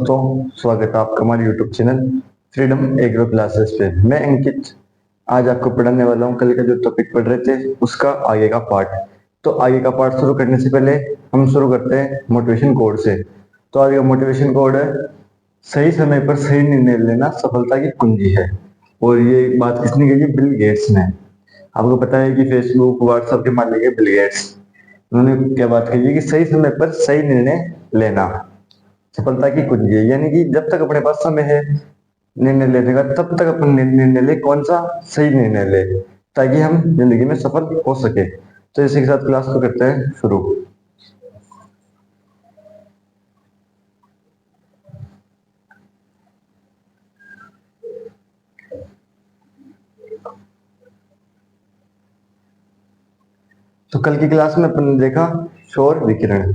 दोस्तों, स्वागत है आपका हमारे YouTube channel freedom agro classes पे। मैं अंकित आज आपको पढ़ाने वाला हूँ। कल का जो टॉपिक पढ़ रहे थे उसका आगे का पार्ट। तो आगे का पार्ट शुरू करने से पहले हम शुरू करते हैं मोटिवेशन कोड से। तो आगे का मोटिवेशन कोड है, सही समय पर सही निर्णय लेना सफलता की कुंजी है। और ये बात किसने कही है? बिल गेट्स ने। आपको पता है कि फेसबुक व्हाट्सएप के मालिक है बिल गेट्स। उन्होंने क्या बात कही है कि सही समय पर सही निर्णय लेना सफलता की कुंजी है। यानी कि जब तक अपने पास समय है निर्णय लेने का, तब तक अपन निर्णय ले, कौन सा सही निर्णय ले, ताकि हम जिंदगी में सफल हो सके। तो इसी के साथ क्लास को करते हैं शुरू। तो कल की क्लास में अपन ने देखा सौर विकिरण।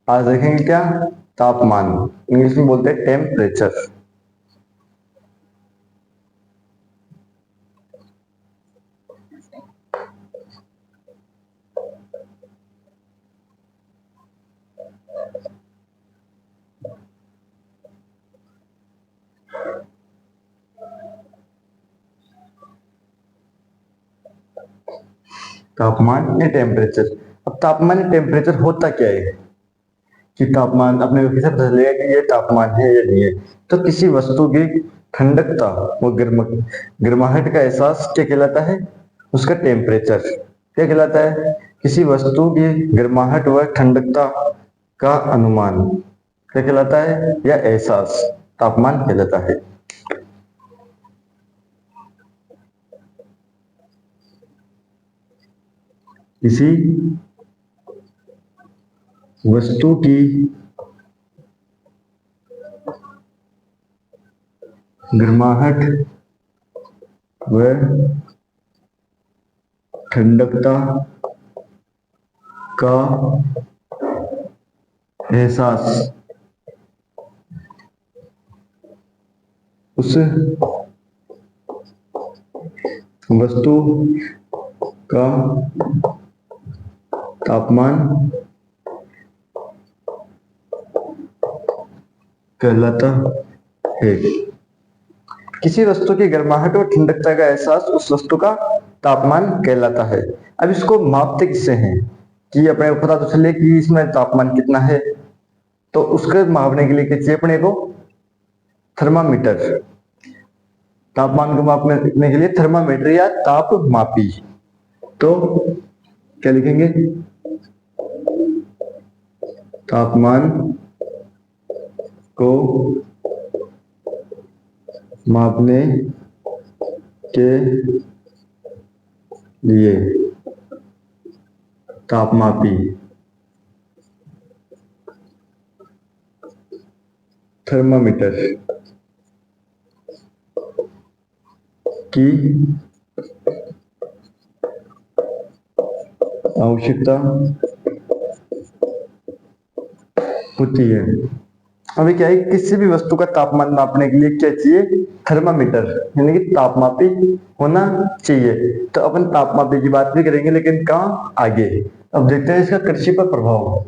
आज देखेंगे क्या? तापमान। इंग्लिश में बोलते हैं टेम्परेचर। तापमान या टेम्परेचर। अब तापमान या टेम्परेचर होता क्या है कि तापमान अपने को कैसे पता चलेगा कि ये तापमान है या नहीं है? तो किसी वस्तु की ठंडकता व गर्माहट का एहसास क्या कहलाता है? उसका टेम्परेचर क्या कहलाता है? किसी वस्तु की गर्माहट व ठंडकता का अनुमान क्या कहलाता है? या एहसास तापमान कहलाता है। किसी वस्तु की गर्माहट व ठंडकता का एहसास उस वस्तु का तापमान कहलाता है। किसी वस्तु की गर्माहट और ठंडकता का एहसास उस वस्तु का तापमान कहलाता है। अब इसको मापते किससे हैं कि अपने को पता तो चले कि इसमें तापमान कितना है। तो उसके मापने के लिए क्या चाहिए अपने को? थर्मामीटर। तापमान को मापने के लिए थर्मामीटर या ताप मापी। तो क्या लिखेंगे? तापमान को मापने के लिए तापमापी थर्मामीटर की आवश्यकता होती है। अभी क्या है, किसी भी वस्तु का तापमान नापने के लिए क्या चाहिए? थर्मामीटर यानी कि तापमापी होना चाहिए। तो अपन तापमापी की बात भी करेंगे, लेकिन कहाँ? आगे। अब देखते हैं इसका कृषि पर प्रभाव।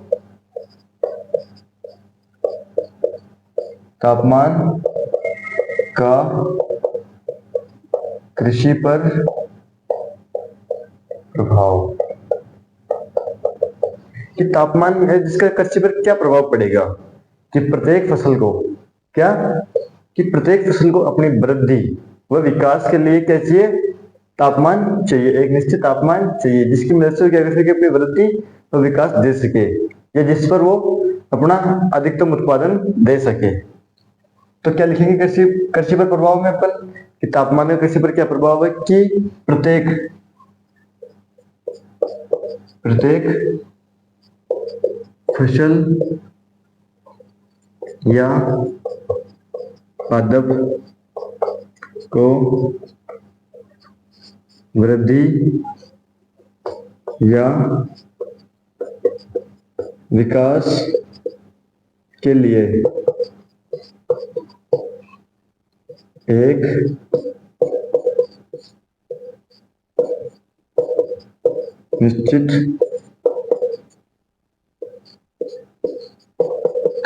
तापमान का कृषि पर प्रभाव कि तापमान है जिसका कृषि पर क्या प्रभाव पड़ेगा? कि प्रत्येक फसल को क्या कि प्रत्येक फसल को अपनी वृद्धि व विकास के लिए क्या चाहिए? तापमान चाहिए। एक निश्चित तापमान चाहिए जिसकी मदद से वो क्या कर सके? अपनी वृद्धि व विकास दे सके, या जिस पर वो अपना अधिकतम उत्पादन दे सके। तो क्या लिखेंगे कृषि कृषि पर प्रभाव में अपन कि तापमान का कृषि पर क्या प्रभाव है? कि प्रत्येक प्रत्येक फसल या पादप को वृद्धि या विकास के लिए एक निश्चित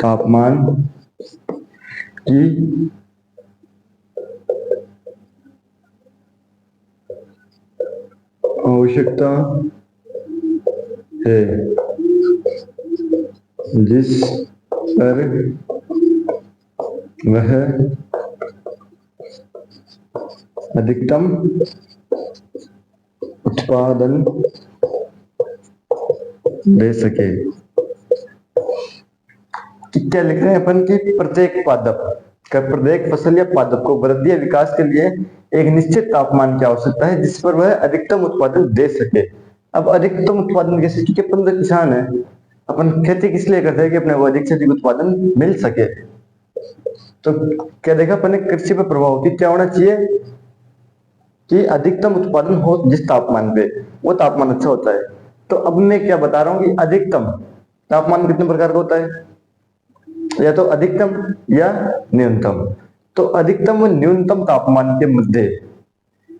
तापमान की आवश्यकता है, जिस पर वह अधिकतम उत्पादन दे सके। कि क्या लिख रहे हैं अपन की प्रत्येक पादप प्रत्येक फसल या पादप को वृद्धि या विकास के लिए एक निश्चित तापमान की आवश्यकता है, जिस पर वह अधिकतम उत्पादन दे सके। अब अधिकतम उत्पादन कैसे, क्योंकि अपन तो किसान है, अपन खेती किस लिए करते हैं कि अपने को अधिक से अधिक उत्पादन मिल सके। तो क्या देखा अपन ने कृषि पर प्रभाव की क्या होना चाहिए कि अधिकतम उत्पादन हो जिस तापमान पे, वो तापमान अच्छा होता है। तो अब मैं क्या बता रहा हूं कि अधिकतम तापमान कितने प्रकार का होता है, या तो अधिकतम या न्यूनतम। तो अधिकतम व न्यूनतम तापमान के मध्य,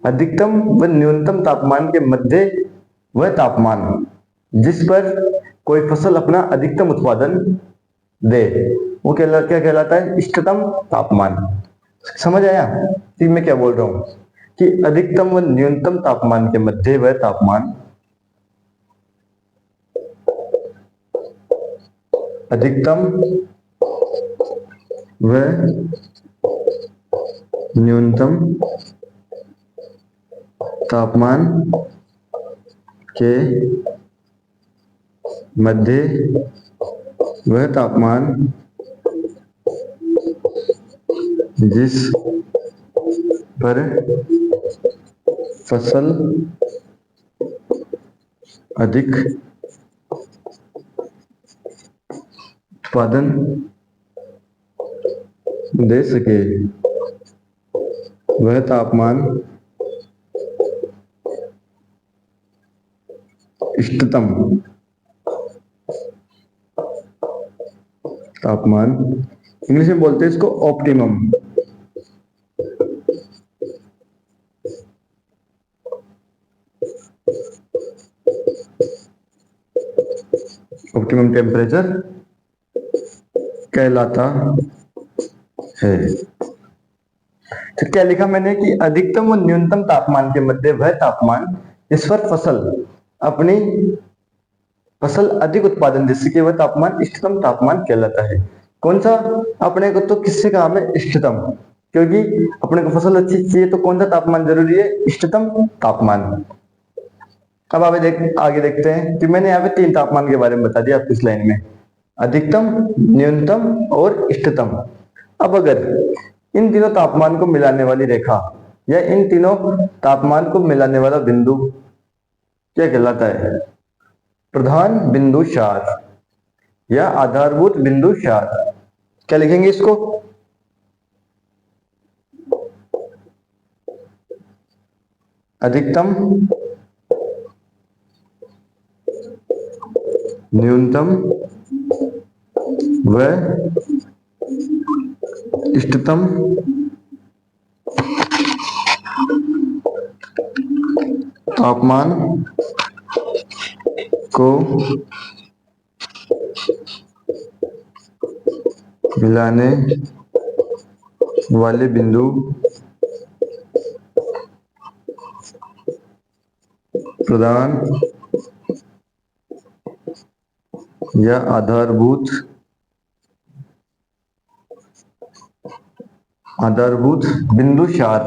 अधिकतम व न्यूनतम तापमान के मध्य वह तापमान जिस पर कोई फसल अपना अधिकतम उत्पादन दे, वो क्या कहलाता है, इष्टतम तापमान। समझ आया कि मैं क्या बोल रहा हूं, कि अधिकतम व न्यूनतम तापमान के मध्य वह तापमान, अधिकतम व न्यूनतम तापमान के मध्य वह तापमान जिस पर फसल अधिक उत्पादन दे सके, वह तापमान इष्टतम तापमान, इंग्लिश में बोलते हैं इसको ऑप्टिमम। ऑप्टिमम टेम्परेचर कहलाता है। तो क्या लिखा मैंने कि अधिकतम और न्यूनतम तापमान के मध्य वह तापमान जिस पर फसल अधिक उत्पादन दे सके, वह तापमान इष्टतम तापमान कहलाता है। कौन सा, अपने को तो किससे काम है, इष्टतम, क्योंकि अपने को फसल अच्छी चाहिए तो कौन सा तापमान जरूरी है, इष्टतम तापमान। अब आगे देखते हैं कि मैंने यहाँ पे 3 तापमान के बारे में बता दिया आपकी इस लाइन में, अधिकतम, न्यूनतम और इष्टतम। अब अगर इन तीनों तापमान को मिलाने वाली रेखा या इन तीनों तापमान को मिलाने वाला बिंदु क्या कहलाता है, प्रधान बिंदु क्षार या आधारभूत बिंदु क्षार। क्या लिखेंगे इसको, अधिकतम, न्यूनतम व इष्टतम तापमान को मिलाने वाले बिंदु प्रधान या आधारभूत बिंदु क्षार।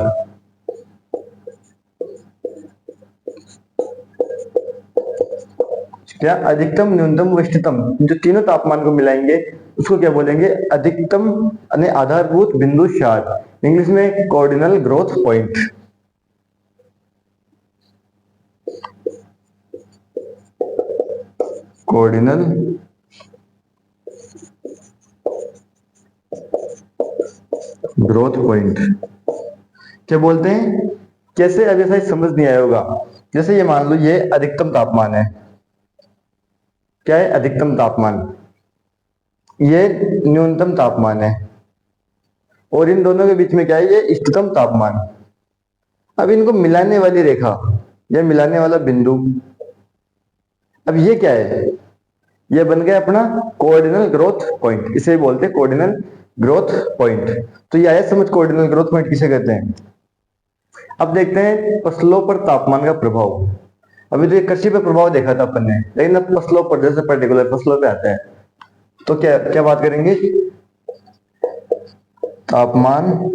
क्या, अधिकतम, न्यूनतम व इष्टतम, जो तीनों तापमान को मिलाएंगे उसको क्या बोलेंगे, अधिकतम यानी आधारभूत बिंदु क्षार, इंग्लिश में कोऑर्डिनल ग्रोथ पॉइंट। कोऑर्डिनल ग्रोथ पॉइंट क्या बोलते हैं, कैसे, अब ऐसा समझ नहीं आया होगा। जैसे ये मान लो ये अधिकतम तापमान है, क्या है, अधिकतम तापमान, ये न्यूनतम तापमान है, और इन दोनों के बीच में क्या है, ये इष्टतम तापमान। अब इनको मिलाने वाली रेखा या मिलाने वाला बिंदु, अब ये क्या है, ये बन गया अपना कोऑर्डिनल ग्रोथ पॉइंट, इसे बोलते हैं कोऑर्डिनल ग्रोथ पॉइंट। तो ये आया समझ कोऑर्डिनल ग्रोथ पॉइंट किसे कहते हैं। अब देखते हैं फसलों पर तापमान का प्रभाव। अभी तो ये कृषि पर प्रभाव देखा था अपन ने, लेकिन अब फसलों पर, जैसे पर्टिकुलर फसलों पे आता है, तो क्या क्या बात करेंगे, तापमान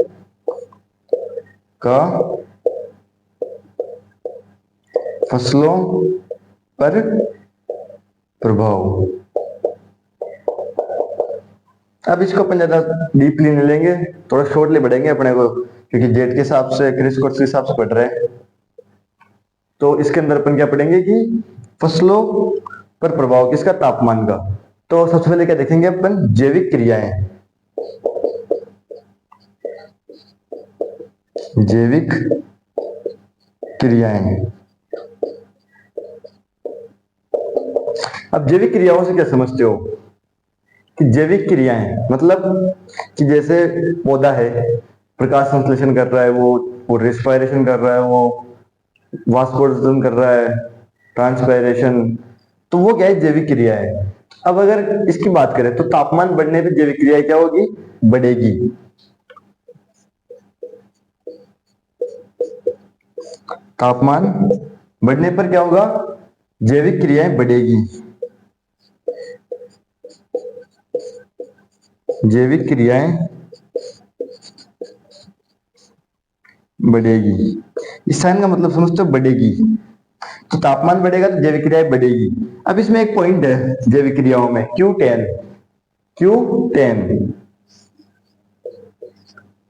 का फसलों पर प्रभाव। अब इसको अपन ज्यादा डीपली नहीं लेंगे, थोड़ा शॉर्टली बढ़ेंगे अपने को, क्योंकि जेट के हिसाब से, क्रिस कोर्स के हिसाब से पढ़ रहे हैं। तो इसके अंदर अपन क्या पढ़ेंगे कि फसलों पर प्रभाव किसका, तापमान का। तो सबसे पहले क्या देखेंगे अपन, जैविक क्रियाएं। जैविक क्रियाएं। अब जैविक क्रियाओं से क्या समझते हो कि जैविक क्रियाएं मतलब कि जैसे पौधा है, प्रकाश संश्लेषण कर रहा है, वो रेस्पिरेशन कर रहा है, वो वाष्पोत्सर्जन कर रहा है, ट्रांसपायरेशन, तो वो क्या है, जैविक क्रिया है। अब अगर इसकी बात करें तो तापमान बढ़ने पे जैविक क्रिया क्या होगी, बढ़ेगी। तापमान बढ़ने पर क्या होगा, जैविक क्रियाएं बढ़ेगी। जैविक क्रियाएं बढ़ेगी, इस साइन का मतलब समझते हो, बढ़ेगी। तो तापमान बढ़ेगा तो जैविक क्रियाएं बढ़ेगी। अब इसमें एक पॉइंट है जैविक क्रियाओं में, Q10। Q10,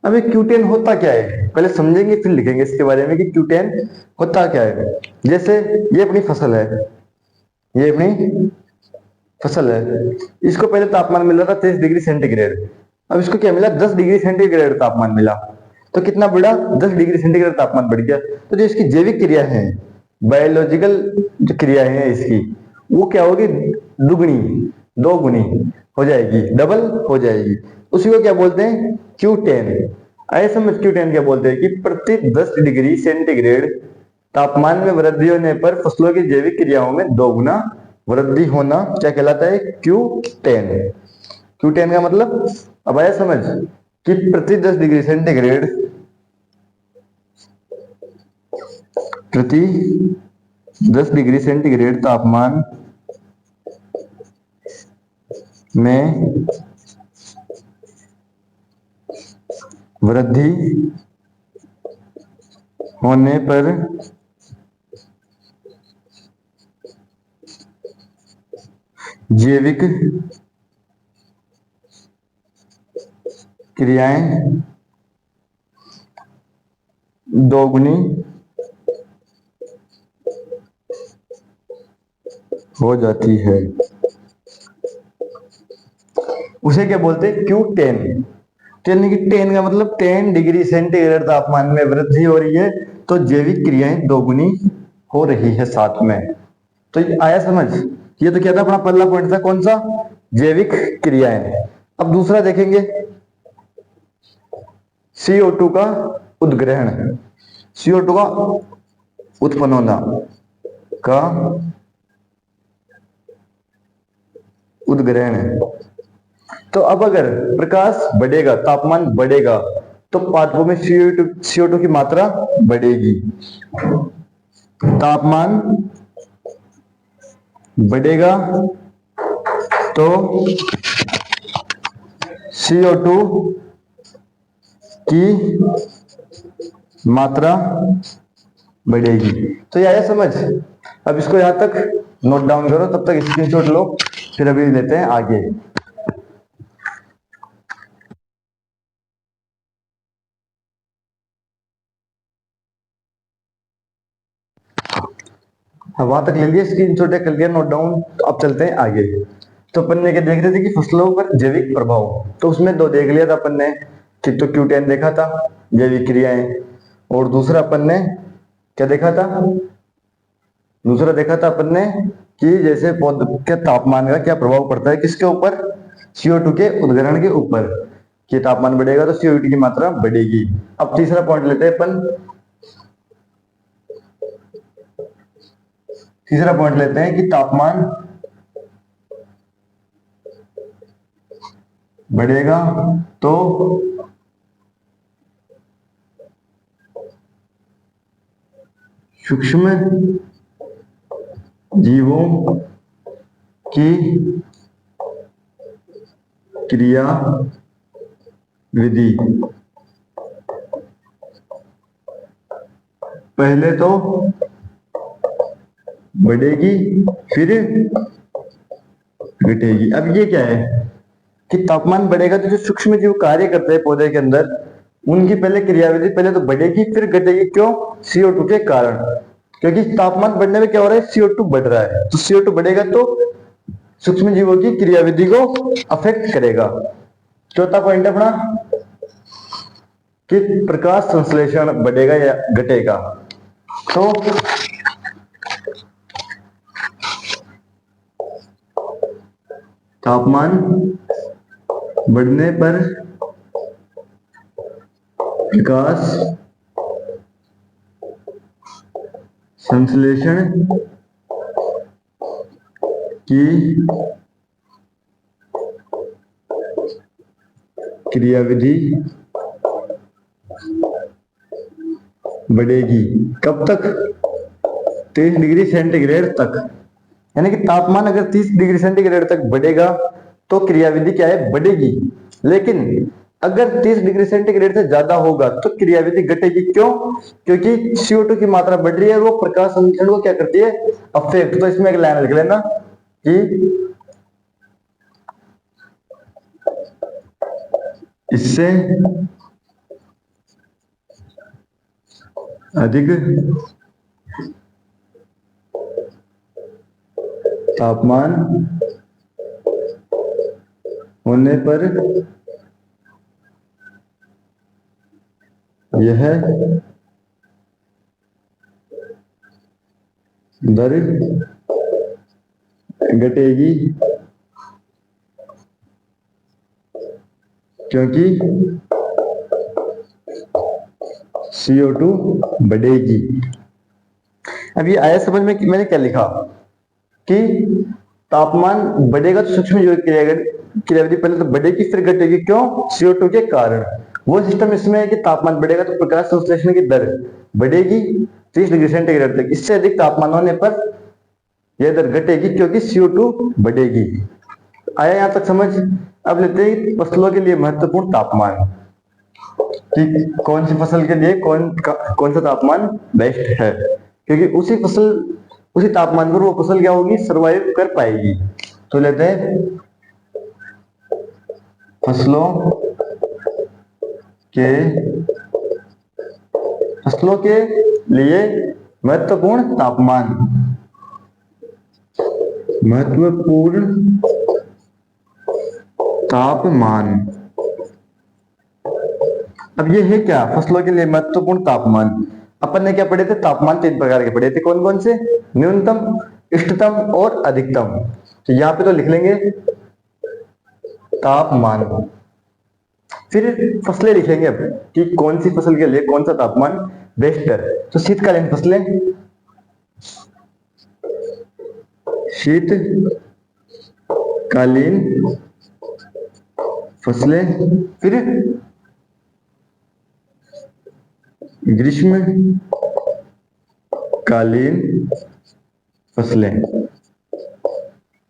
अब ये Q10 होता क्या है, पहले समझेंगे फिर लिखेंगे इसके बारे में कि Q10 होता क्या है। जैसे ये अपनी फसल है, ये अपनी फसल है, इसको पहले तापमान मिल रहा था 23 डिग्री सेंटीग्रेड। अब इसको क्या मिला, 10 डिग्री सेंटीग्रेड तापमान मिला। तो कितना बढ़ा, 10 डिग्री सेंटीग्रेड तापमान बढ़ गया। तो जो इसकी जैविक क्रिया है, बायोलॉजिकल जो क्रिया है इसकी, वो क्या होगी, दुगनी, दो गुनी हो जाएगी, डबल हो जाएगी। उसी को क्या बोलते हैं, Q10। आए समझ, Q10 क्या बोलते हैं कि प्रति 10 डिग्री सेंटीग्रेड तापमान में वृद्धि होने पर फसलों की जैविक क्रियाओं में दोगुना वृद्धि होना क्या कहलाता है, Q10। Q10 का मतलब अब आया समझ कि प्रति 10 डिग्री सेंटीग्रेड, प्रति 10 डिग्री सेंटीग्रेड तापमान में वृद्धि होने पर जैविक क्रियाएं दोगुनी हो जाती है। उसे क्या बोलते हैं, Q10। यानी कि 10 का मतलब 10 डिग्री सेंटीग्रेड तापमान में वृद्धि हो रही है, तो जैविक क्रियाएं दोगुनी हो रही है साथ में। तो ये आया समझ, ये तो क्या था, अपना पहला पॉइंट था, कौन सा, जैविक क्रियाएं। अब दूसरा देखेंगे, CO2 का उद्ग्रहण, CO2 का उत्पन्न होना का उद्ग्रहण। तो अब अगर प्रकाश बढ़ेगा, तापमान बढ़ेगा, तो पादपों में CO2 की मात्रा बढ़ेगी। तापमान बढ़ेगा तो CO2 की मात्रा बढ़ेगी। तो ये आया समझ। अब इसको यहां तक नोट डाउन करो, तब तक स्क्रीनशॉट लो, फिर अभी लेते हैं आगे। वहां तक ले लिया स्क्रीनशॉट, कर लिया नोट डाउन। तो अब चलते हैं आगे। तो अपन ने क्या देख रहे थे कि फसलों पर जैविक प्रभाव, तो उसमें दो देख लिया था अपन ने कि, तो Q10 देखा था, जैविक क्रियाएं। और दूसरा अपन ने क्या देखा था, दूसरा देखा था अपन ने कि जैसे पौधे के तापमान का क्या प्रभाव पड़ता है, किसके ऊपर, CO2 के उद्गरण के ऊपर, कि तापमान बढ़ेगा तो CO2 की मात्रा बढ़ेगी। अब तीसरा पॉइंट लेते हैं अपन, तीसरा पॉइंट लेते हैं कि तापमान बढ़ेगा तो सूक्ष्म जीवों की क्रिया विधि पहले तो बढ़ेगी फिर घटेगी। अब ये क्या है कि तापमान बढ़ेगा तो जो सूक्ष्म जीव कार्य करते हैं पौधे के अंदर उनकी पहले क्रियाविधि पहले तो बढ़ेगी फिर घटेगी। क्यों? CO2 के कारण। क्योंकि तापमान बढ़ने में क्या हो रहा है, CO2 बढ़ रहा है, तो CO2 बढ़ेगा तो सूक्ष्म जीवों की क्रियाविधि को अफेक्ट करेगा। चौथा पॉइंट है अपना कि प्रकाश संश्लेषण बढ़ेगा या घटेगा। तो तापमान बढ़ने पर प्रकाश संश्लेषण की क्रियाविधि बढ़ेगी। कब तक? 30 डिग्री सेंटीग्रेड तक। यानी कि तापमान अगर 30 डिग्री सेंटीग्रेड तक बढ़ेगा तो क्रियाविधि क्या है, बढ़ेगी। लेकिन अगर 30 डिग्री सेंटीग्रेड से ज्यादा होगा तो क्रियाविधि घटेगी। क्यों? क्योंकि CO2 की मात्रा बढ़ रही है और वो प्रकाश संश्लेषण को क्या करती है, अफेक्ट। तो इसमें एक लाइन लिख लेना कि इससे अधिक तापमान होने पर यह दर घटेगी क्योंकि CO2 बढ़ेगी। अब ये आया समझ में कि मैंने क्या लिखा कि तापमान बढ़ेगा तो सूक्ष्म जीव क्रियाविधि पहले तो बढ़ेगी फिर घटेगी। क्यों? CO2 के कारण। वो सिस्टम इसमें है कि तापमान बढ़ेगा तो प्रकाश संश्लेषण की दर बढ़ेगी 30 डिग्री सेंटीग्रेड तक। इससे अधिक तापमान होने पर यह दर घटेगी क्योंकि CO2 बढ़ेगी। आया यहां तक समझ? अब लेते हैं फसलों के लिए महत्वपूर्ण तापमान कि कौन सी फसल के लिए कौन सा तापमान बेस्ट है, क्योंकि उसी तापमान पर वो फसल क्या होगी, सर्वाइव कर पाएगी। तो लेते हैं फसलों के लिए महत्वपूर्ण तापमान। अब ये है क्या, फसलों के लिए महत्वपूर्ण तापमान। अपन ने क्या पढ़े थे, तापमान 3 प्रकार के पढ़े थे। कौन कौन से? न्यूनतम, इष्टतम और अधिकतम। तो यहाँ पे तो लिख लेंगे तापमान। फिर फसलें लिखेंगे अब कि कौन सी फसल के लिए कौन सा तापमान बेस्ट है। तो शीतकालीन फसलें, फिर ग्रीष्मकालीन फसलें।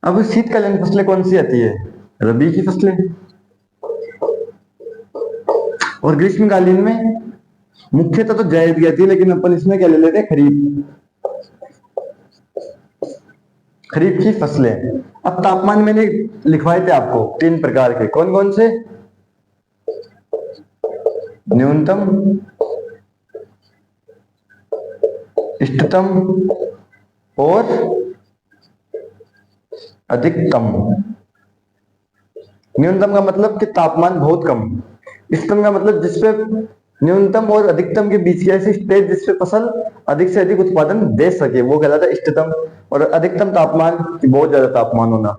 अब शीतकालीन फसलें कौन सी आती है? रबी की फसलें। और ग्रीष्मकालीन में मुख्यतः तो जायद की आती है, लेकिन अपन इसमें क्या ले लेते हैं, खरीफ की फसलें। अब तापमान मैंने लिखवाए थे आपको 3 प्रकार के। कौन कौन से? न्यूनतम, इष्टतम और अधिकतम। न्यूनतम का मतलब कि तापमान बहुत कम। इष्टतम का मतलब जिसपे न्यूनतम और अधिकतम के बीच की ऐसी स्टेज जिसपे फसल अधिक से अधिक उत्पादन दे सके, वो कहलाता है इष्टतम। और अधिकतम तापमान की बहुत ज्यादा तापमान होना।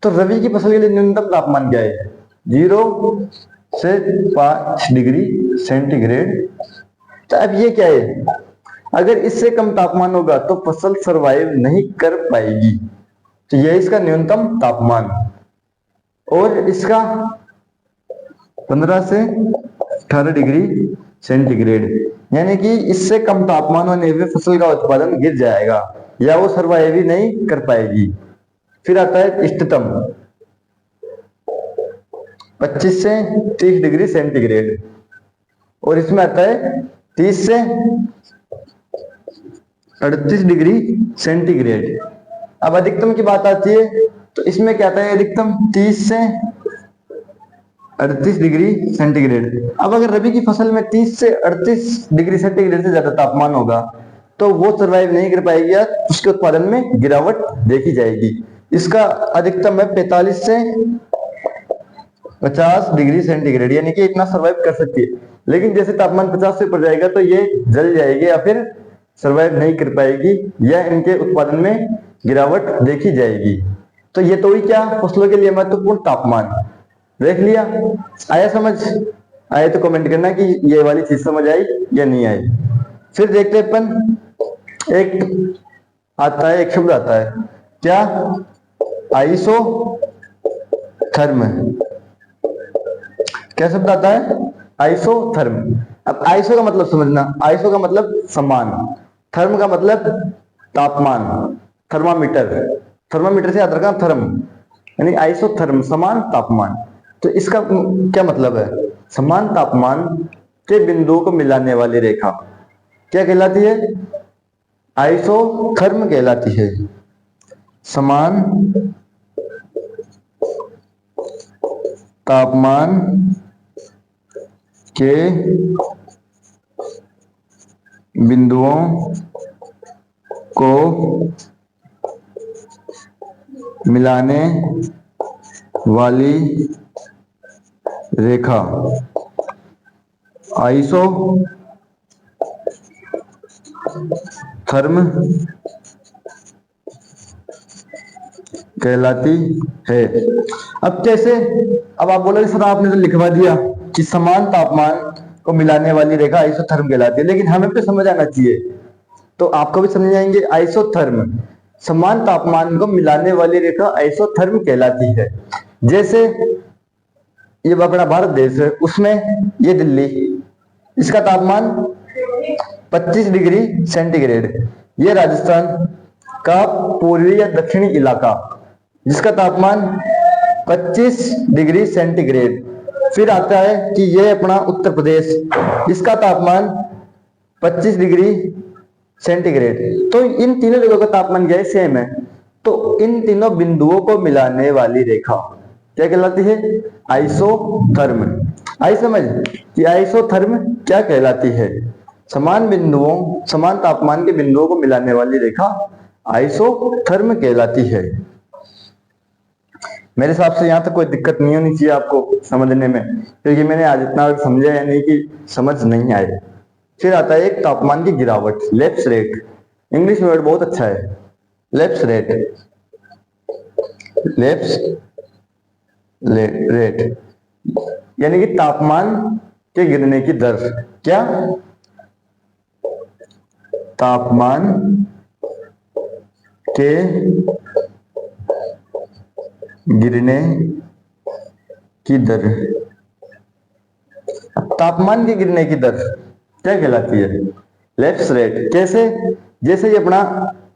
तो रबी की फसल के लिए न्यूनतम तापमान क्या है? 0 से 5 डिग्री सेंटीग्रेड। तो अब ये क्या है, अगर इससे कम तापमान होगा तो फसल सरवाइव नहीं कर पाएगी। तो यह इसका न्यूनतम तापमान। और इसका 15 से 18 डिग्री सेंटीग्रेड, यानी कि इससे कम तापमान होने पे फसल का उत्पादन गिर जाएगा या वो सर्वाइव ही नहीं कर पाएगी। फिर आता है इष्टतम 25 से 30 डिग्री सेंटीग्रेड, और इसमें आता है 30 से 38 डिग्री सेंटीग्रेड। अब अधिकतम की बात आती है तो इसमें क्या आता है, अधिकतम 30 से 38 डिग्री सेंटीग्रेड। अब अगर रबी की फसल में 30 से 38 डिग्री सेंटीग्रेड से ज्यादा तापमान होगा तो वो सरवाइव नहीं कर पाएगी या उसके उत्पादन में गिरावट देखी जाएगी। इसका अधिकतम है 45 से 50 डिग्री सेंटीग्रेड, यानी कि इतना सरवाइव कर सकती है। लेकिन जैसे तापमान 50 से ऊपर जाएगा तो ये जल जाएगी या फिर सरवाइव नहीं कर पाएगी या इनके उत्पादन में गिरावट देखी जाएगी। तो ये तो ही क्या, फसलों के लिए महत्वपूर्ण तापमान देख लिया। आया समझ? आए तो कमेंट करना कि ये वाली चीज समझ आई या नहीं आई। फिर देखते हैं अपन, एक आता है, एक शब्द आता है क्या, आइसोथर्म। क्या शब्द आता है, आइसोथर्म। अब आइसो का मतलब समझना, आइसो का मतलब समान, थर्म का मतलब तापमान, थर्मामीटर, थर्मामीटर से याद रखना थर्म, यानी आइसोथर्म समान तापमान। तो इसका क्या मतलब है, समान तापमान के बिंदुओं को मिलाने वाली रेखा क्या कहलाती है, आइसोथर्म कहलाती है। समान तापमान के बिंदुओं को मिलाने वाली रेखा आइसोथर्म कहलाती है। अब कैसे, अब आप बोलोगे सर आपने तो लिखवा दिया कि समान तापमान को मिलाने वाली रेखा आइसोथर्म कहलाती है, लेकिन हमें तो समझ आना चाहिए, तो आपको भी समझ आएंगे। आइसोथर्म समान तापमान को मिलाने वाली रेखा आइसोथर्म कहलाती है। जैसे ये अपना भारत देश है, उसमें ये दिल्ली, इसका तापमान 25 डिग्री सेंटीग्रेड, ये राजस्थान का पूर्वी या दक्षिणी इलाका जिसका तापमान 25 डिग्री सेंटीग्रेड। फिर आता है कि ये अपना उत्तर प्रदेश, इसका तापमान 25 डिग्री सेंटीग्रेड। तो इन तीनों जगहों का तापमान क्या है, सेम है। तो इन तीनों बिंदुओं को मिलाने वाली रेखा क्या कहलाती है, आइसोथर्म। आई समझ कि आइसोथर्म क्या कहलाती है, समान बिंदुओं, समान तापमान के बिंदुओं को मिलाने वाली रेखा आइसोथर्म कहलाती है। मेरे हिसाब से यहाँ तक कोई दिक्कत नहीं होनी चाहिए आपको समझने में, क्योंकि मैंने आज इतना समझा है नहीं कि समझ नहीं आए। फिर आता है एक तापमान की गिरावट, लैप्स रेट। इंग्लिश में वर्ड बहुत अच्छा है, लैप्स रेट, लैप्स रेट, यानी कि तापमान के गिरने की दर। क्या, तापमान के गिरने की दर। तापमान के गिरने की दर क्या कहलाती है, लैप्स रेट। कैसे, जैसे ये अपना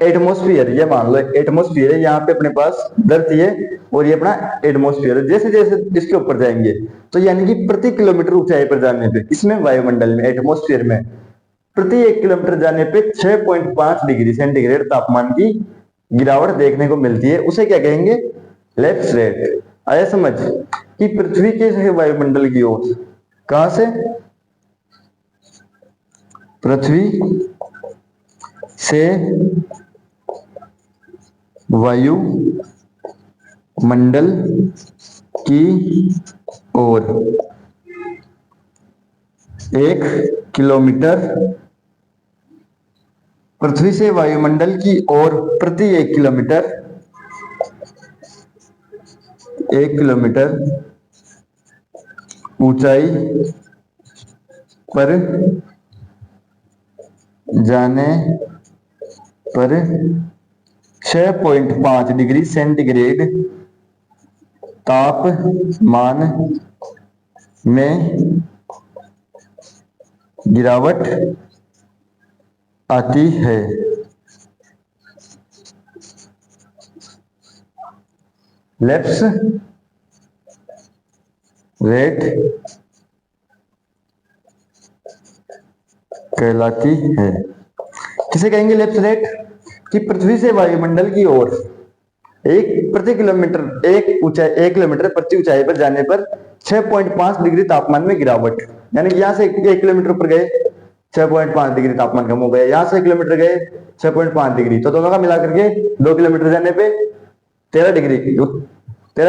एटमॉस्फेयर, ये मान लो एटमॉस्फेयर है, यहाँ पे अपने पास धरती है और ये अपना एटमॉस्फेयर है। जैसे जैसे इसके ऊपर जाएंगे तो यानी कि प्रति किलोमीटर ऊंचाई पर जाने पे, इसमें वायुमंडल में, एटमॉस्फेयर में प्रति 1 किलोमीटर जाने पे 6.5 डिग्री सेंटीग्रेड तापमान की गिरावट देखने को मिलती है। उसे क्या कहेंगे, लैप्स रेट। आया समझ कि पृथ्वी के वायुमंडल की ओर, कहां से, पृथ्वी से वायु मंडल की ओर 1 किलोमीटर, पृथ्वी से वायुमंडल की ओर प्रति 1 किलोमीटर, 1 किलोमीटर ऊंचाई पर जाने पर 6.5 डिग्री सेंटीग्रेड तापमान में गिरावट आती है। लैप्स रेट कहलाती है। किसे कहेंगे लैप्स रेट? कि पृथ्वी से वायुमंडल की ओर एक प्रति किलोमीटर एक ऊंचाई 1 किलोमीटर प्रति ऊंचाई पर जाने पर 6.5 डिग्री तापमान में गिरावट, यानी कि यहां से 1 किलोमीटर ऊपर गए 6.5 डिग्री तापमान कम हो गया, यहां से 1 किलोमीटर गए 6.5 डिग्री, तो दोनों का मिलाकर के 2 किलोमीटर जाने पे 13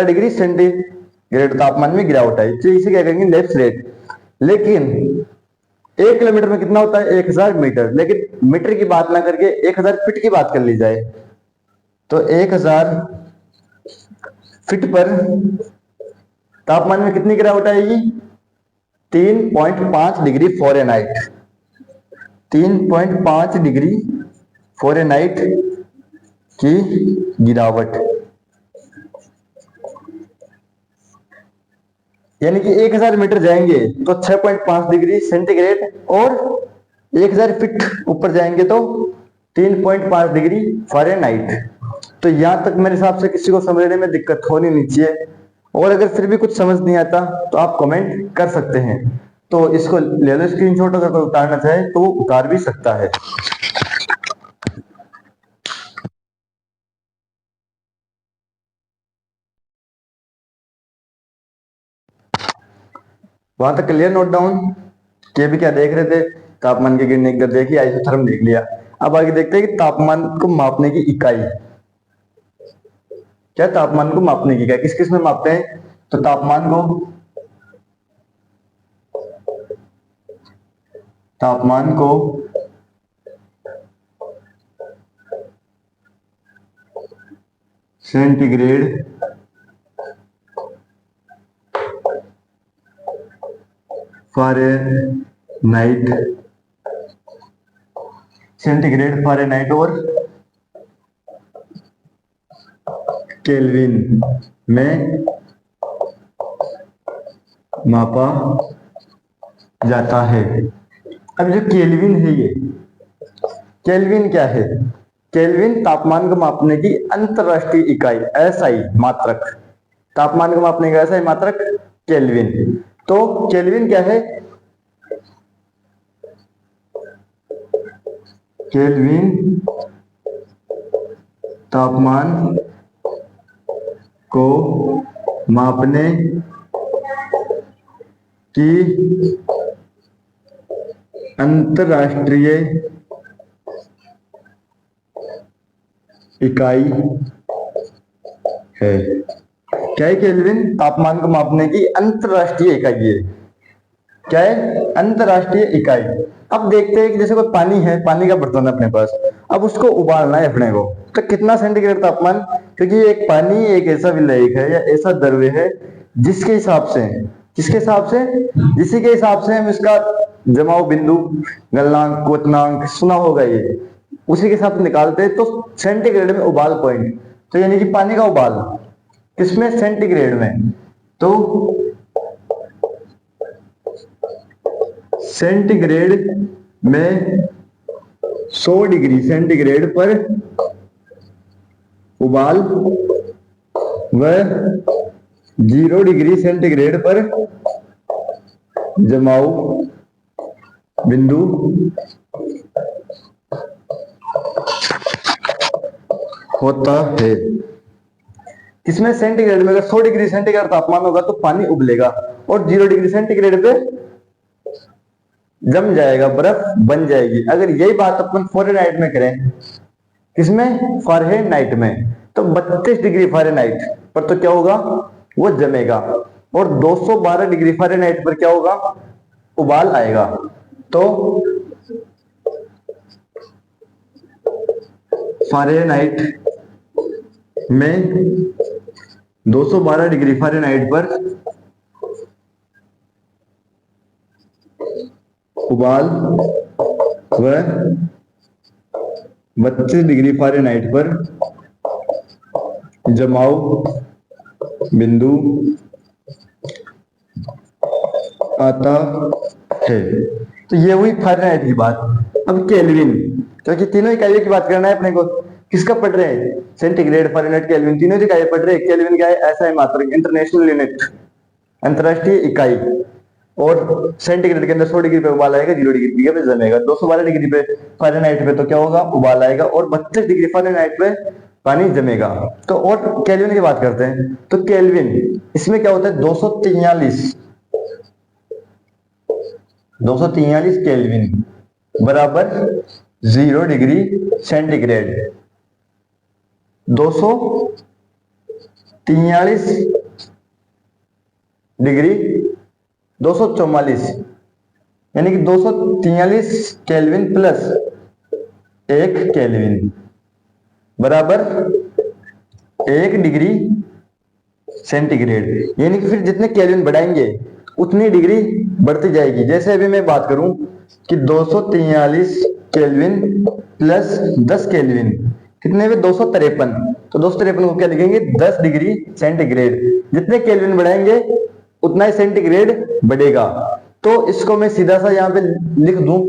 डिग्री सेंटीग्रेड तापमान में गिरावट आई, तो इसे क्या कहेंगे लैप्स रेट। लेकिन 1 किलोमीटर में कितना होता है? 1000 मीटर, लेकिन मीटर की बात ना करके 1000 फीट की बात कर ली जाए, तो 1000 फीट पर तापमान में कितनी गिरावट आएगी? 3.5 डिग्री फ़ारेनहाइट। 3.5 डिग्री फ़ारेनहाइट की गिरावट, यानी कि 1000 मीटर जाएंगे तो 6.5 डिग्री सेंटीग्रेड, और 1000 फीट ऊपर जाएंगे तो 3.5 डिग्री फ़ारेनहाइट। तो यहां तक मेरे हिसाब से किसी को समझने में दिक्कत होनी नहीं चाहिए, और अगर फिर भी कुछ समझ नहीं आता तो आप कमेंट कर सकते हैं। तो इसको ले लो स्क्रीनशॉट, अगर कोई उतारना चाहे तो वो उतार भी सकता है। वहां तक क्लियर? नोट डाउन कि अभी क्या देख रहे थे? तापमान के गिरने की दर देखी, आइसोथर्म देख लिया। अब आगे देखते हैं कि तापमान को मापने की इकाई क्या? तापमान को मापने की इकाई किस किस में मापते हैं? तो तापमान को सेंटीग्रेड, फ़ारेनहाइट, सेंटीग्रेड, फ़ारेनहाइट और केल्विन में मापा जाता है। अब जो केल्विन है, ये केल्विन क्या है? केल्विन तापमान को मापने की अंतरराष्ट्रीय इकाई, एसआई मात्रक। तापमान को मापने का एसआई मात्रक केल्विन। तो केल्विन क्या है? केल्विन तापमान को मापने की अंतरराष्ट्रीय इकाई है। क्या है? केल्विन तापमान को मापने की अंतरराष्ट्रीय इकाई है। क्या है? अंतरराष्ट्रीय इकाई। अब देखते हैं कि जैसे कोई पानी है, पानी का बर्तन है अपने पास, अब उसको उबालना है अपने को, तो कितना सेंटीग्रेड तापमान? क्योंकि एक पानी एक ऐसा विलायक है या ऐसा द्रव्य है जिसके हिसाब से जिसी के हिसाब से हम इसका जमाव बिंदु, गलनांक, क्वथनांक सुना होगा, ये उसी के हिसाब से निकालते हैं। तो सेंटीग्रेड में उबाल पॉइंट, तो यानी कि पानी का उबाल किसमें? सेंटीग्रेड में। तो सेंटीग्रेड में 100 डिग्री सेंटीग्रेड पर उबाल व 0 डिग्री सेंटीग्रेड पर जमाव बिंदु होता है। किसमें? सेंटीग्रेड में। अगर 100 डिग्री सेंटीग्रेड तापमान होगा तो पानी उबलेगा, और 0 डिग्री सेंटीग्रेड पे जम जाएगा, बर्फ बन जाएगी। अगर यही बात अपन फ़ारेनहाइट में करें, किसमें? फ़ारेनहाइट में, तो 32 डिग्री फ़ारेनहाइट पर तो क्या होगा? वो जमेगा, और 212 डिग्री फ़ारेनहाइट पर क्या होगा? उबाल आएगा। तो फ़ारेनहाइट में 212 डिग्री फ़ारेनहाइट पर उबाल व 32 डिग्री फ़ारेनहाइट पर जमाव बिंदु आता है। तो ये हुई फ़ारेनहाइट की बात। अब केल्विन, क्योंकि तीनों इकाइयों की बात करना है अपने को, किसका पढ़ रहे हैं, सेंटीग्रेड, फ़ारेनहाइट, केल्विन, तीनों इकाई पढ़ रहे हैं। केल्विन क्या है, ऐसा है मात्रक, इंटरनेशनल यूनिट, अंतरराष्ट्रीय इकाई। और सेंटीग्रेड के अंदर 100 डिग्री पे उबाल आएगा, 0 डिग्री पे जमेगा। 212 डिग्री पे फ़ारेनहाइट पे तो क्या होगा, उबाल आएगा, और 32 डिग्री फ़ारेनहाइट पे पानी जमेगा। तो और केल्विन की बात करते हैं, तो केल्विन इसमें क्या होता है, 243 केल्विन बराबर 0 डिग्री सेंटीग्रेड। 243 डिग्री 244, यानी कि 243 केल्विन प्लस 1 केल्विन बराबर 1 डिग्री सेंटीग्रेड। यानी कि फिर जितने केल्विन बढ़ाएंगे उतनी डिग्री बढ़ती जाएगी। जैसे अभी मैं बात करूं कि 243 केल्विन प्लस 10 केल्विन कितने हुए, 253। तो 253 को क्या लिखेंगे, 10 डिग्री सेंटीग्रेड। जितने केल्विन बढ़ाएंगे उतना ही सेंटीग्रेड बढ़ेगा। तो इसको मैं सीधा सा यहां पे लिख दूं,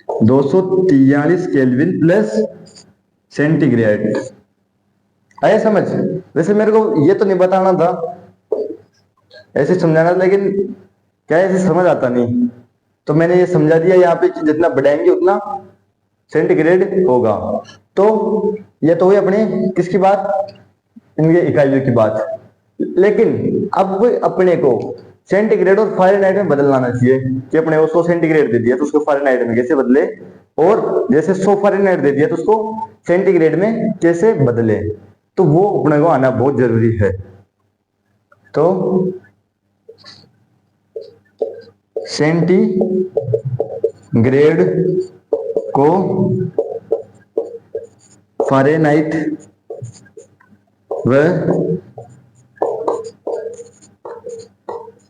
243 केल्विन प्लस सेंटीग्रेड। आया समझ। वैसे मेरे को ये तो नहीं बताना था, ऐसे समझाना, लेकिन क्या ऐसे समझ आता नहीं, तो मैंने ये समझा दिया यहाँ पे कि जितना बढ़ाएंगे उतना सेंटीग्रेड होगा। तो ये तो हुई अपनी किसकी बात, इनके इकाइयों की बात। लेकिन अब अपने को सेंटीग्रेड और फ़ारेनहाइट में बदलना चाहिए कि अपने को 100 सेंटीग्रेड दे दिया तो उसको फ़ारेनहाइट में कैसे बदले, और जैसे 100 फ़ारेनहाइट दे दिया तो उसको सेंटीग्रेड में कैसे बदले। तो वो अपने को आना बहुत जरूरी है। तो सेंटीग्रेड को फ़ारेनहाइट व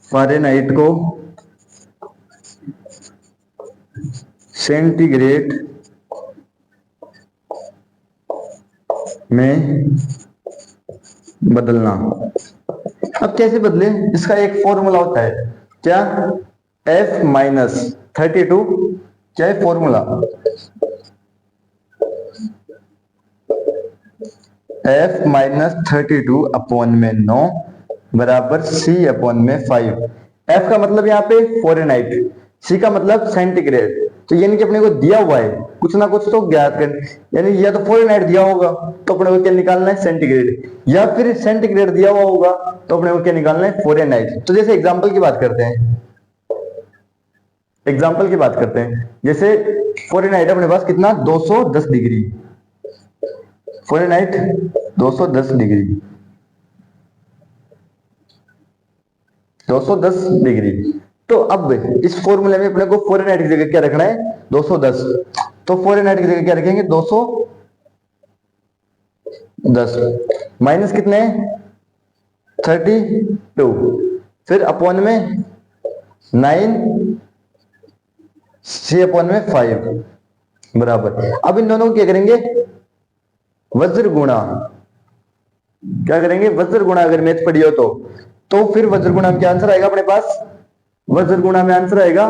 फ़ारेनहाइट को सेंटीग्रेड में बदलना। अब कैसे बदले, इसका एक फॉर्मूला होता है, क्या, F माइनस 32, क्या है फॉर्मूला, F माइनस 32 अपॉन में 9 बराबर C अपॉन में 5। F का मतलब यहाँ पे फ़ारेनहाइट, C का मतलब सेंटीग्रेड। तो यानी कि अपने को दिया हुआ है कुछ ना कुछ तो ज्ञात कर, यानी या तो फ़ारेनहाइट दिया होगा तो अपने को क्या निकालना है, सेंटीग्रेड, या फिर सेंटीग्रेड दिया हुआ होगा तो अपने को क्या निकालना है, फ़ारेनहाइट। तो जैसे एग्जांपल की बात करते हैं, जैसे फ़ारेनहाइट अपने पास कितना, 210 डिग्री, फ़ारेनहाइट 210 डिग्री, 210 डिग्री। तो अब इस फॉर्मूले में अपने को फ़ारेनहाइट की जगह क्या रखना है, 210। तो फ़ारेनहाइट की जगह क्या रखेंगे, 210 माइनस कितने, 32, फिर अपॉन में 9, C अपॉन में 5 बराबर। अब इन दोनों को क्या करेंगे, वज्र गुणा, क्या करेंगे, वज्र गुणा। अगर मैथ पढ़ी हो तो फिर वज्र गुणा में क्या आंसर आएगा अपने पास, वज्र गुणा में आंसर आएगा,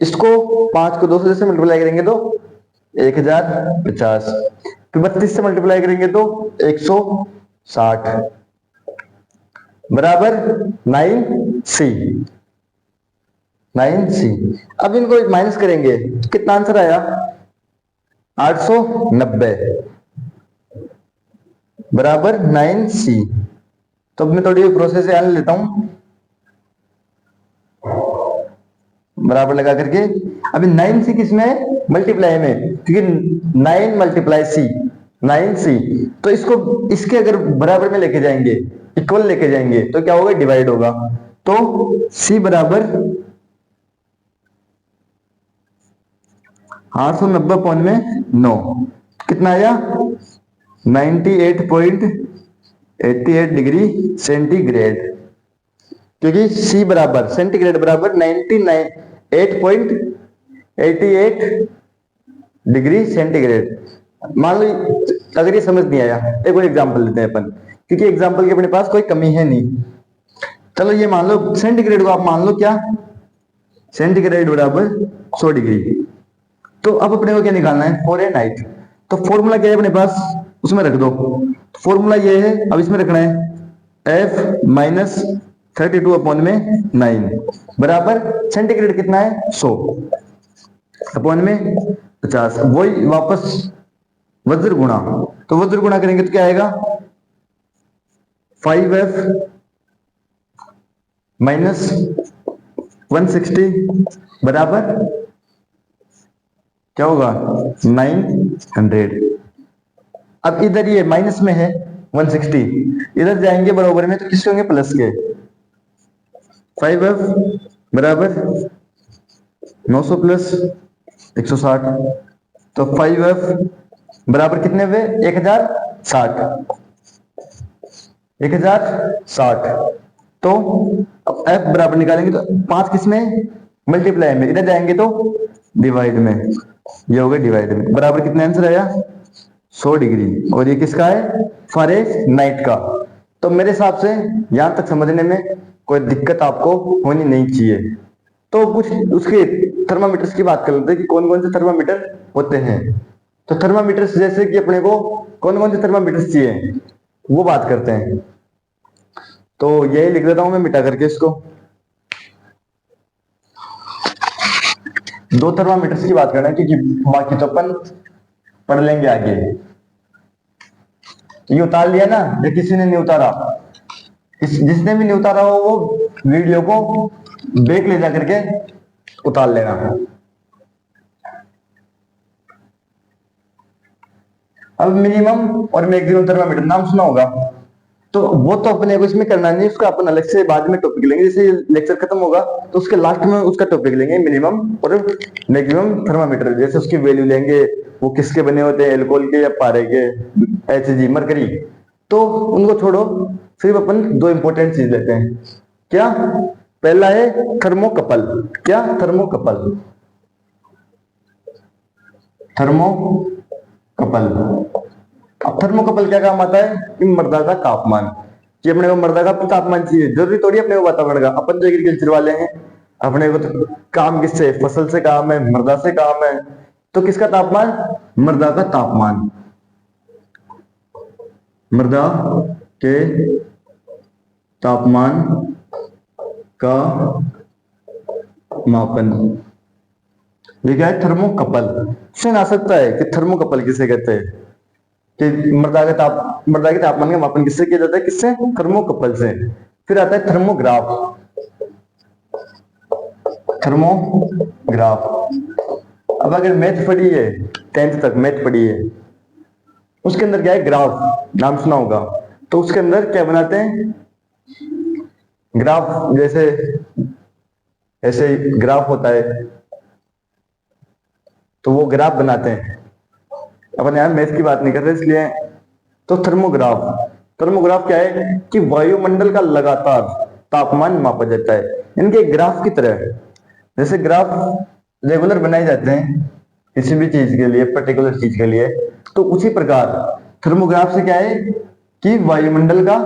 इसको 5 को 200 से मल्टीप्लाई करेंगे तो 1050, फिर 32 से मल्टीप्लाई करेंगे तो 160 बराबर 9C। अब इनको माइनस करेंगे कितना आंसर आया, 890 बराबर 9C। तो अब मैं थोड़ी प्रोसेस याद लेता हूं, बराबर लगा करके। अभी 9C किसमें है, मल्टीप्लाई में, क्योंकि 9 मल्टीप्लाई C 9C। तो इसको इसके अगर बराबर में लेके जाएंगे, इक्वल लेके जाएंगे तो क्या होगा, डिवाइड होगा। तो C बराबर 890 पॉन में 9 कितना आया, 98.88 डिग्री सेंटीग्रेड, क्योंकि C बराबर सेंटीग्रेड बराबर 98.88 डिग्री सेंटीग्रेड। मान लो अगर ये समझ नहीं आया, एक और एग्जांपल लेते हैं अपन, क्योंकि एग्जांपल की अपने पास कोई कमी है नहीं। चलो ये मान लो सेंटीग्रेड को आप मान लो क्या, सेंटीग्रेड बराबर 100 डिग्री। तो अब अपने को क्या निकालना है, फ़ारेनहाइट। तो फॉर्मूला क्या है अपने पास, उसमें रख दो। फॉर्मूला ये है, अब इसमें रखना है F माइनस 32 अपॉन में 9 बराबर सेंटीग्रेड कितना है 100 अपॉन में 50, वही वापस वज्र गुणा। तो वज्र गुणा करेंगे तो क्या आएगा 5F माइनस 160 बराबर क्या होगा 900। अब इधर ये माइनस में है 160, इधर जाएंगे बराबर में तो किसके होंगे प्लस के। 5F बराबर 900 प्लस 160, तो 5F बराबर कितने हुए 1060, 1060। तो अब F बराबर निकालेंगे तो 5 किस में मल्टीप्लाई में, इधर जाएंगे तो डिवाइड में, ये हो गया डिवाइड में, बराबर कितना आंसर आया 100 डिग्री। और ये किसका है फ़ारेनहाइट का। तो मेरे हिसाब से यहां तक समझने में कोई दिक्कत आपको होनी नहीं चाहिए। तो कुछ उसके थर्मामीटर्स की बात कर लेते हैं कि कौन कौन से थर्मामीटर होते हैं। तो थर्मामीटर्स जैसे कि अपने को कौन कौन से थर्मामीटर्स चाहिए वो बात करते हैं। तो यही लिख देता हूं मैं मिटा करके इसको। दो थर्मामीटर्स की बात करना है क्योंकि बाकी तो अपन पढ़ लेंगे आगे। ये उतार लिया ना, या किसी ने नहीं उतारा, जिसने भी नहीं उतारा हो वो वीडियो को बैक ले जा करके उतार लेना। अब मिनिमम और मैक्सिमम थर्मामीटर नाम सुना होगा, तो वो तो अपने को इसमें करना नहीं, उसका अपन अलग से बाद में टॉपिक लेंगे। जैसे लेक्चर खत्म होगा तो उसके लास्ट में उसका टॉपिक लेंगे मिनिमम और मैक्सिमम थर्मामीटर। जैसे उसकी वैल्यू लेंगे, वो किसके बने होते हैं, एल्कोहल के या पारे के, HG मरकरी। तो उनको छोड़ो, सिर्फ अपन दो इंपॉर्टेंट चीज लेते हैं। क्या पहला है थर्मोकपल। क्या थर्मोकपल, थर्मोकपल। अब थर्मोकपल क्या काम आता है कि मृदा का तापमान, कि अपने को मृदा का तापमान चाहिए, जरूरी थोड़ी अपने को वातावरण का। अपन जो एग्रीकल्चर वाले हैं अपने को तो काम किससे, फसल से काम है, मृदा से काम है। तो किसका तापमान, मृदा का तापमान, मृदा के तापमान का मापन, ये क्या है थर्मोकपल। क्वेश्चन आ सकता है कि थर्मोकपल किसे कहते हैं, कि मृदा के तापमान का मापन किससे किया जाता है, किससे, थर्मोकपल से। फिर आता है थर्मोग्राफ, थर्मोग्राफ। अब अगर मैथ पढ़ी है 10th तक मैथ पढ़ी है, उसके अंदर क्या है ग्राफ, नाम सुना होगा। तो उसके अंदर क्या बनाते हैं ग्राफ, जैसे ऐसे ग्राफ होता है तो वो ग्राफ बनाते हैं। अपन यहाँ मैथ की बात नहीं कर रहे इसलिए। तो थर्मोग्राफ, थर्मोग्राफ क्या है कि वायुमंडल का लगातार तापमान मापा जाता है। इनके ग्राफ की तरह, जैसे ग्राफ रेगुलर बनाए जाते हैं किसी भी चीज के लिए, पर्टिकुलर चीज के लिए, तो उसी प्रकार थर्मोग्राफ से क्या है कि वायुमंडल का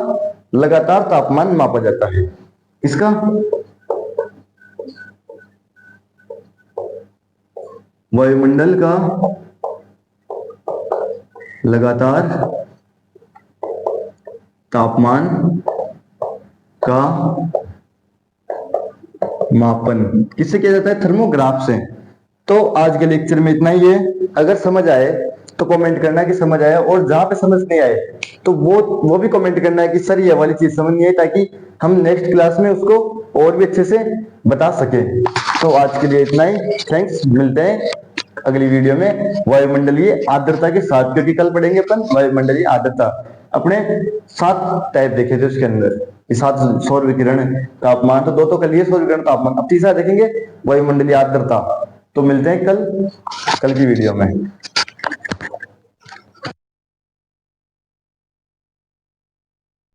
लगातार तापमान मापा जाता है। इसका वायुमंडल का लगातार तापमान का मापन किससे किया जाता है, थर्मोग्राफ से। तो आज के लेक्चर में इतना ही है। अगर समझ आए तो कमेंट करना कि समझ आया, और जहां पे समझ नहीं आए तो वो भी कमेंट करना है कि सर ये वाली चीज समझ नहीं आई, ताकि हम नेक्स्ट क्लास में उसको और भी अच्छे से बता सके। तो आज के लिए इतना ही, थैंक्स। मिलते हैं अगली वीडियो में वायुमंडलीय आर्द्रता के साथ, क्योंकि कल पढ़ेंगे अपन वायुमंडलीय आर्द्रता। अपने 7 टाइप देखे थे उसके अंदर, 7 सौर विकिरण तापमान, तो 2 तो कर लिए सौर विकिरण तापमान, अब तीसरा देखेंगे वायुमंडलीय आर्द्रता। तो मिलते हैं कल की वीडियो में।